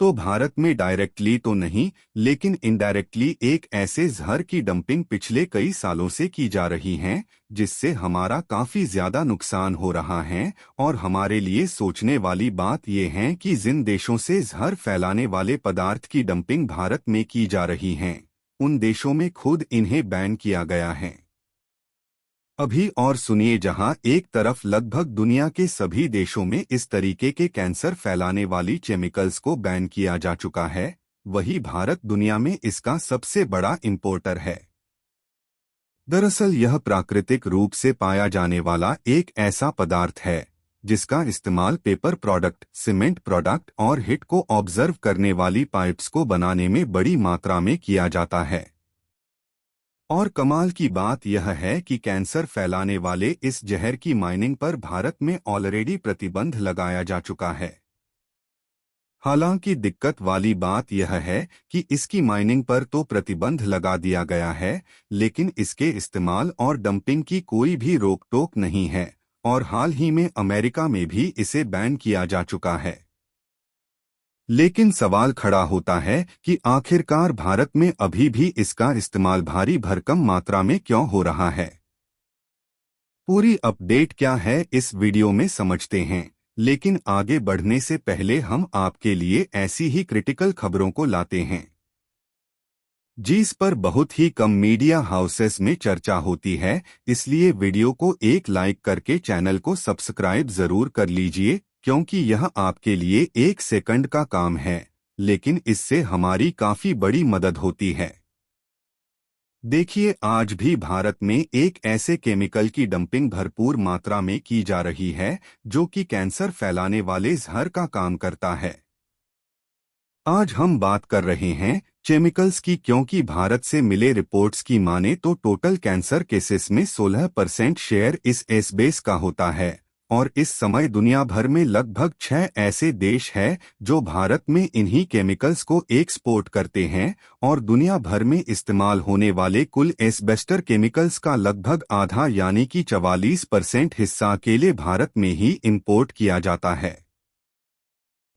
तो भारत में डायरेक्टली तो नहीं, लेकिन इनडायरेक्टली एक ऐसे जहर की डंपिंग पिछले कई सालों से की जा रही है, जिससे हमारा काफी ज्यादा नुकसान हो रहा है। और हमारे लिए सोचने वाली बात यह है कि जिन देशों से जहर फैलाने वाले पदार्थ की डंपिंग भारत में की जा रही है, उन देशों में खुद इन्हें बैन किया गया है। अभी और सुनिए, जहां एक तरफ लगभग दुनिया के सभी देशों में इस तरीके के कैंसर फैलाने वाली केमिकल्स को बैन किया जा चुका है, वहीं भारत दुनिया में इसका सबसे बड़ा इंपोर्टर है। दरअसल यह प्राकृतिक रूप से पाया जाने वाला एक ऐसा पदार्थ है जिसका इस्तेमाल पेपर प्रोडक्ट, सीमेंट प्रोडक्ट और हीट को ऑब्जर्व करने वाली पाइप्स को बनाने में बड़ी मात्रा में किया जाता है। और कमाल की बात यह है कि कैंसर फैलाने वाले इस जहर की माइनिंग पर भारत में ऑलरेडी प्रतिबंध लगाया जा चुका है। हालांकि दिक्कत वाली बात यह है कि इसकी माइनिंग पर तो प्रतिबंध लगा दिया गया है, लेकिन इसके इस्तेमाल और डंपिंग की कोई भी रोक टोक नहीं है, और हाल ही में अमेरिका में भी इसे बैन किया जा चुका है। लेकिन सवाल खड़ा होता है कि आखिरकार भारत में अभी भी इसका इस्तेमाल भारी भरकम मात्रा में क्यों हो रहा है। पूरी अपडेट क्या है इस वीडियो में समझते हैं, लेकिन आगे बढ़ने से पहले हम आपके लिए ऐसी ही क्रिटिकल खबरों को लाते हैं जिस पर बहुत ही कम मीडिया हाउसेस में चर्चा होती है। इसलिए वीडियो को एक लाइक करके चैनल को सब्सक्राइब जरूर कर लीजिए, क्योंकि यह आपके लिए 1 सेकंड का काम है, लेकिन इससे हमारी काफी बड़ी मदद होती है। देखिए, आज भी भारत में एक ऐसे केमिकल की डंपिंग भरपूर मात्रा में की जा रही है जो कि कैंसर फैलाने वाले जहर का काम करता है। आज हम बात कर रहे हैं केमिकल्स की, क्योंकि भारत से मिले रिपोर्ट्स की माने तो टोटल कैंसर केसेस में 16% शेयर इस एस्बेस का होता है। और इस समय दुनिया भर में लगभग 6 ऐसे देश हैं जो भारत में इन्हीं केमिकल्स को एक्सपोर्ट करते हैं, और दुनिया भर में इस्तेमाल होने वाले कुल एस्बेस्टर केमिकल्स का लगभग आधा यानी कि 44% हिस्सा अकेले भारत में ही इंपोर्ट किया जाता है।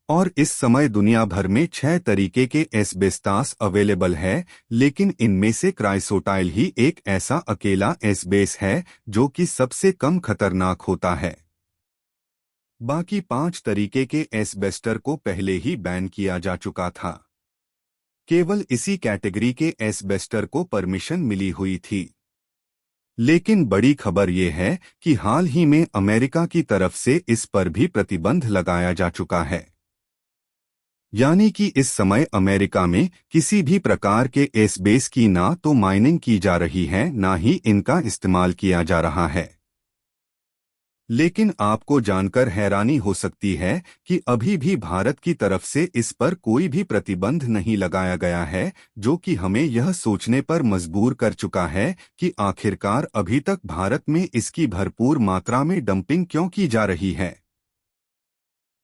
और इस समय दुनिया भर में 6 तरीके के एस्बेस्टास अवेलेबल है, लेकिन इनमें से क्राइसोटाइल ही एक ऐसा अकेला एस्बेस है जो कि सबसे कम खतरनाक होता है। बाकी 5 तरीके के एस्बेस्टर को पहले ही बैन किया जा चुका था। केवल इसी कैटेगरी के एस्बेस्टर को परमिशन मिली हुई थी। लेकिन बड़ी खबर यह है कि हाल ही में अमेरिका की तरफ से इस पर भी प्रतिबंध लगाया जा चुका है। यानी कि इस समय अमेरिका में किसी भी प्रकार के एस्बेस की ना तो माइनिंग की जा रही है, ना ही इनका इस्तेमाल किया जा रहा है। लेकिन आपको जानकर हैरानी हो सकती है कि अभी भी भारत की तरफ से इस पर कोई भी प्रतिबंध नहीं लगाया गया है, जो कि हमें यह सोचने पर मजबूर कर चुका है कि आखिरकार अभी तक भारत में इसकी भरपूर मात्रा में डंपिंग क्यों की जा रही है।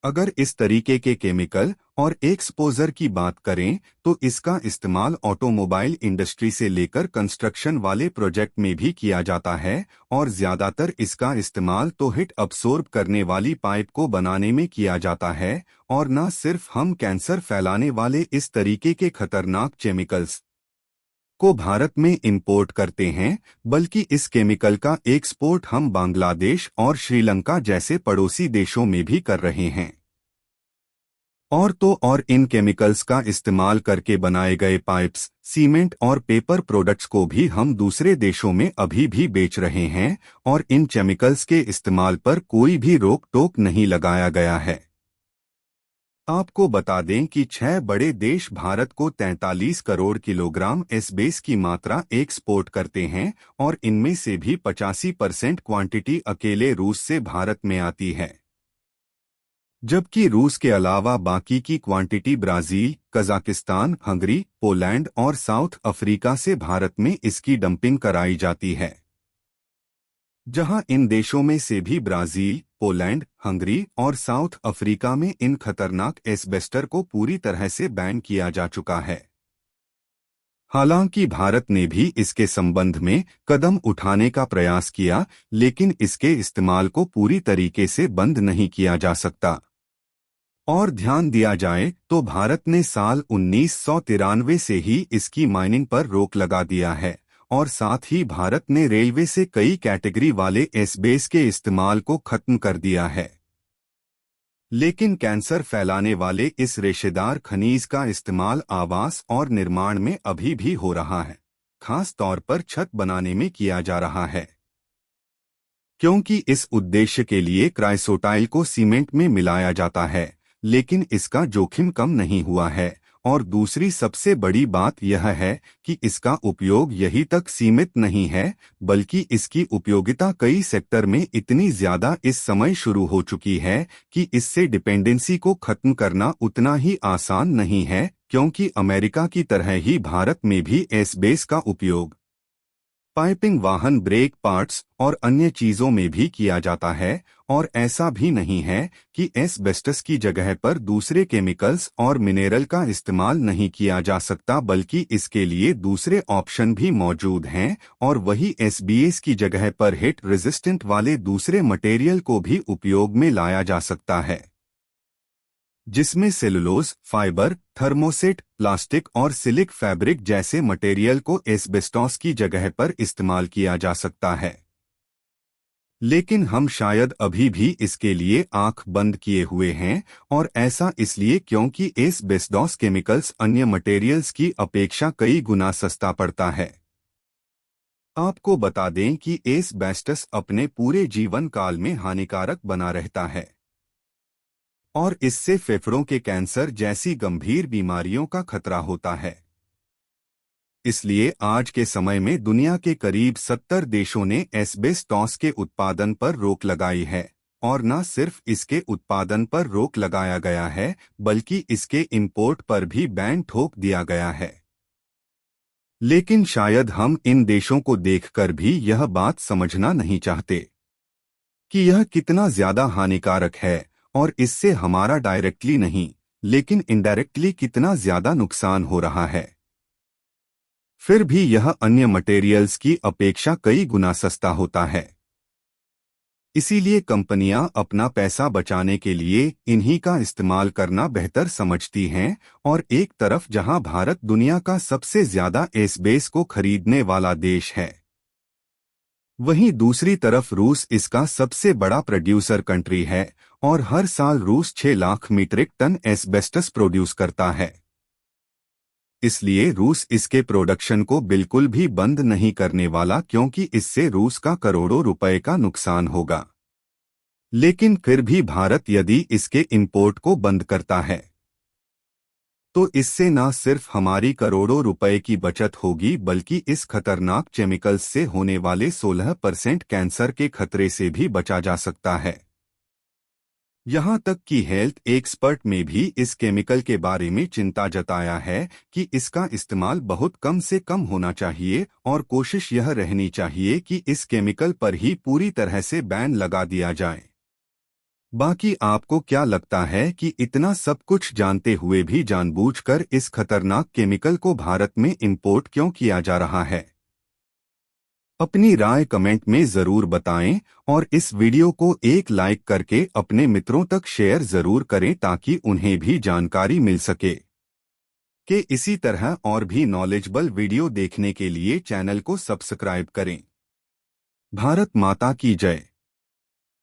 अगर इस तरीके के केमिकल और एक्सपोजर की बात करें तो इसका इस्तेमाल ऑटोमोबाइल इंडस्ट्री से लेकर कंस्ट्रक्शन वाले प्रोजेक्ट में भी किया जाता है, और ज्यादातर इसका इस्तेमाल तो हीट अब्सॉर्ब करने वाली पाइप को बनाने में किया जाता है। और न सिर्फ हम कैंसर फैलाने वाले इस तरीके के खतरनाक केमिकल्स को भारत में इंपोर्ट करते हैं, बल्कि इस केमिकल का एक्सपोर्ट हम बांग्लादेश और श्रीलंका जैसे पड़ोसी देशों में भी कर रहे हैं। और तो और इन केमिकल्स का इस्तेमाल करके बनाए गए पाइप्स, सीमेंट और पेपर प्रोडक्ट्स को भी हम दूसरे देशों में अभी भी बेच रहे हैं, और इन केमिकल्स के इस्तेमाल पर कोई भी रोक टोक नहीं लगाया गया है। आपको बता दें कि 6 बड़े देश भारत को 43 करोड़ किलोग्राम एस्बेस की मात्रा एक्सपोर्ट करते हैं, और इनमें से भी 85% क्वांटिटी अकेले रूस से भारत में आती है। जबकि रूस के अलावा बाकी की quantity Brazil, Kazakhstan, Hungary, Poland और साउथ अफ्रीका से भारत में इसकी डंपिंग कराई जाती है। जहां इन देशों में से भी ब्राजील, पोलैंड, हंगरी और साउथ अफ्रीका में इन खतरनाक एस्बेस्टर को पूरी तरह से बैन किया जा चुका है। हालांकि भारत ने भी इसके संबंध में कदम उठाने का प्रयास किया, लेकिन इसके इस्तेमाल को पूरी तरीके से बंद नहीं किया जा सकता। और ध्यान दिया जाए तो भारत ने साल 1993 से ही इसकी माइनिंग पर रोक लगा दिया है और साथ ही भारत ने रेलवे से कई कैटेगरी वाले एस्बेस के इस्तेमाल को खत्म कर दिया है। लेकिन कैंसर फैलाने वाले इस रेशेदार खनिज का इस्तेमाल आवास और निर्माण में अभी भी हो रहा है, खास तौर पर छत बनाने में किया जा रहा है, क्योंकि इस उद्देश्य के लिए क्राइसोटाइल को सीमेंट में मिलाया जाता है, लेकिन इसका जोखिम कम नहीं हुआ है। और दूसरी सबसे बड़ी बात यह है कि इसका उपयोग यही तक सीमित नहीं है, बल्कि इसकी उपयोगिता कई सेक्टर में इतनी ज्यादा इस समय शुरू हो चुकी है कि इससे डिपेंडेंसी को खत्म करना उतना ही आसान नहीं है, क्योंकि अमेरिका की तरह ही भारत में भी एस्बेस का उपयोग पाइपिंग, वाहन, ब्रेक पार्ट्स और अन्य चीजों में भी किया जाता है। और ऐसा भी नहीं है कि एस्बेस्टस की जगह पर दूसरे केमिकल्स और मिनेरल का इस्तेमाल नहीं किया जा सकता, बल्कि इसके लिए दूसरे ऑप्शन भी मौजूद हैं और वही एसबीएस की जगह पर हिट रेजिस्टेंट वाले दूसरे मटेरियल को भी उपयोग में लाया जा सकता है, जिसमें सेलुलोज, फाइबर, थर्मोसेट, प्लास्टिक और सिलिक फैब्रिक जैसे मटेरियल को एस्बेस्टॉस की जगह पर इस्तेमाल किया जा सकता है। लेकिन हम शायद अभी भी इसके लिए आंख बंद किए हुए हैं, और ऐसा इसलिए क्योंकि एस्बेस्टॉस केमिकल्स अन्य मटेरियल्स की अपेक्षा कई गुना सस्ता पड़ता है। आपको बता दें कि एस्बेस्टस अपने पूरे जीवन काल में हानिकारक बना रहता है और इससे फेफड़ों के कैंसर जैसी गंभीर बीमारियों का खतरा होता है। इसलिए आज के समय में दुनिया के करीब 70 देशों ने एस्बेस्टॉस के उत्पादन पर रोक लगाई है, और न सिर्फ इसके उत्पादन पर रोक लगाया गया है, बल्कि इसके इंपोर्ट पर भी बैन ठोक दिया गया है। लेकिन शायद हम इन देशों को देखकर भी यह बात समझना नहीं चाहते कि यह कितना ज्यादा हानिकारक है और इससे हमारा डायरेक्टली नहीं, लेकिन इनडायरेक्टली कितना ज्यादा नुकसान हो रहा है। फिर भी यह अन्य मटेरियल्स की अपेक्षा कई गुना सस्ता होता है। इसीलिए कंपनियां अपना पैसा बचाने के लिए इन्हीं का इस्तेमाल करना बेहतर समझती हैं, और एक तरफ जहां भारत दुनिया का सबसे ज्यादा एस्बेस को खरीदने वाला देश है, वहीं दूसरी तरफ रूस इसका सबसे बड़ा प्रोड्यूसर कंट्री है और हर साल रूस 6 lakh metric ton asbestos produce करता है। इसलिए रूस इसके प्रोडक्शन को बिल्कुल भी बंद नहीं करने वाला, क्योंकि इससे रूस का करोड़ों रुपए का नुकसान होगा। लेकिन फिर भी भारत यदि इसके इंपोर्ट को बंद करता है तो इससे न सिर्फ हमारी करोड़ों रुपए की बचत होगी, बल्कि इस खतरनाक केमिकल्स से होने वाले 16% कैंसर के खतरे से भी बचा जा सकता है। यहाँ तक कि हेल्थ एक्सपर्ट में भी इस केमिकल के बारे में चिंता जताया है कि इसका इस्तेमाल बहुत कम से कम होना चाहिए और कोशिश यह रहनी चाहिए कि इस केमिकल पर ही पूरी तरह से बैन लगा दिया जाए। बाकी आपको क्या लगता है कि इतना सब कुछ जानते हुए भी जानबूझकर इस खतरनाक केमिकल को भारत में इंपोर्ट क्यों किया जा रहा है? अपनी राय कमेंट में जरूर बताएं और इस वीडियो को एक लाइक करके अपने मित्रों तक शेयर जरूर करें, ताकि उन्हें भी जानकारी मिल सके। कि इसी तरह और भी नॉलेजेबल वीडियो देखने के लिए चैनल को सब्सक्राइब करें। भारत माता की जय।